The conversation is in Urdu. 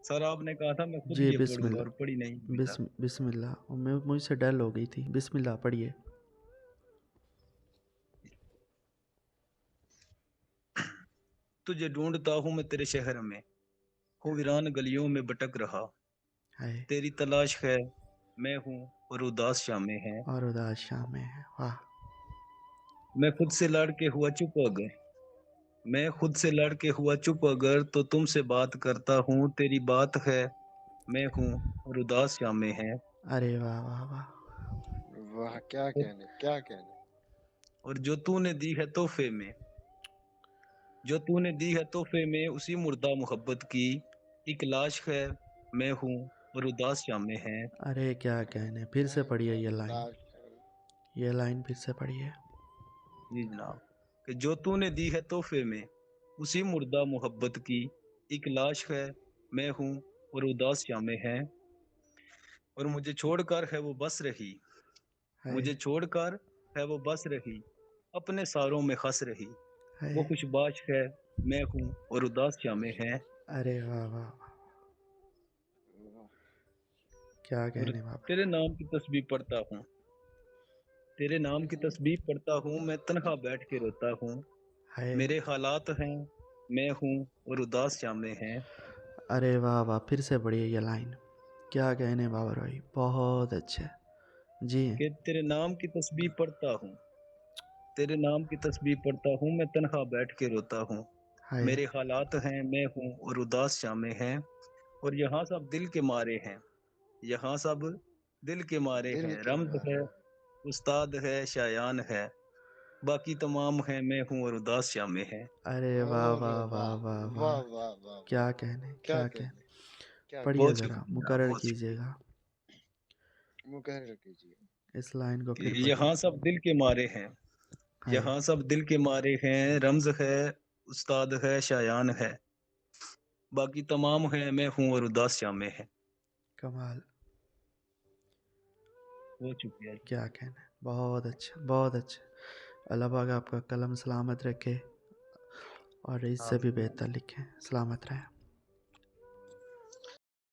سر آپ نے کہا تھا میں خود جی یہ بسم پڑھوں گا اور اللہ، پڑھی نہیں ابھی تک۔ بسم اللہ، مجھ سے ڈل ہو گئی تھی، بسم اللہ پڑھیے۔ تجھے ڈھونڈتا ہوں میں تیرے شہر میں، ہوں ویران گلیوں میں بھٹک رہا، ہائے، تیری تلاش ہے میں ہوں اور اداس شامیں ہیں، اور اداس شامیں ہیں، واہ، میں خود سے لڑ کے ہوا چپ اگر، میں خود سے لڑ کے ہوا چپ اگر تو تم سے بات کرتا ہوں، تیری بات ہے میں ہوں اور اداس شامیں ہیں، ارے واہ واہ واہ، واہ کیا کہنے کیا کہنے. اور جو تو نے دی ہے تحفے میں، جو تو نے دی ہے تحفے میں اسی مردہ محبت کی ایک لاش ہے میں ہوں اور اداس شامیں ہیں۔ ارے کیا کہنے، پھر سے پڑھیے یہ لائن، لاش یہ لائن پھر سے پڑھیے۔ جی جناب، کہ جو تو نے دی ہے تحفے میں اسی مردہ محبت کی ایک لاش ہے میں ہوں اور اداس شامیں ہیں، اور مجھے چھوڑ کر ہے وہ بس رہی، ہائے مجھے چھوڑ کر ہے وہ بس رہی، اپنے ساروں میں خس رہی، وہ ہائے، خوش باش ہے میں ہوں اور اداس شامیں ہیں۔ ارے واہ واہ واہ، کیا اور کہنے باپ، تیرے نام کی تسبیح پڑھتا ہوں، تیرے نام کی تسبیح پڑھتا ہوں، میں تنہا بیٹھ کے روتا ہوں، ہائے، میرے حالات ہیں میں ہوں اور اداس شامیں ہیں۔ ارے واہ واہ، پھر سے پڑھیے یہ لائن، کیا کہنے بابر بھائی، بہت اچھے، جی کہ تیرے نام کی تسبیح پڑھتا ہوں، تیرے نام کی تسبیح پڑھتا ہوں، میں تنہا بیٹھ کے روتا ہوں، ہائے، میرے حالات ہیں میں ہوں اور اداس شامیں ہیں، اور یہاں سب دل کے مارے ہیں، یہاں سب دل کے مارے دل ہیں، کے رمز مارے. ہے استاد ہے شایان ہے، باقی تمام ہیں میں ہوں اور اداس شامیں ہیں۔ ارے واہ ارے واہ واہ واہ واہ واہ، واہ واہ واہ واہ. کیا کہنے کیا کیا کہنے، کہنے کیا پڑھیے بہت کہنے. ذرا، شکریہ جناب، مقرر بہت کیجیے گا مقرر کیجیے. اس لائن کو، شکریہ۔ پھر کہ پڑھیے۔ یہاں سب دل کے مارے ہیں، ہائے، یہاں سب دل کے مارے ہیں، رمز ہے استاد ہے شایان ہے، باقی تمام ہیں میں ہوں اور اداس شامیں ہیں۔ کمال، بہت شکریہ۔ کیا کہنے، بہت اچھا بہت اچھا، اللہ پاک آپ کا قلم سلامت رکھے اور اس سے بھی آمین۔ بہتر لکھیں، سلامت رہیں۔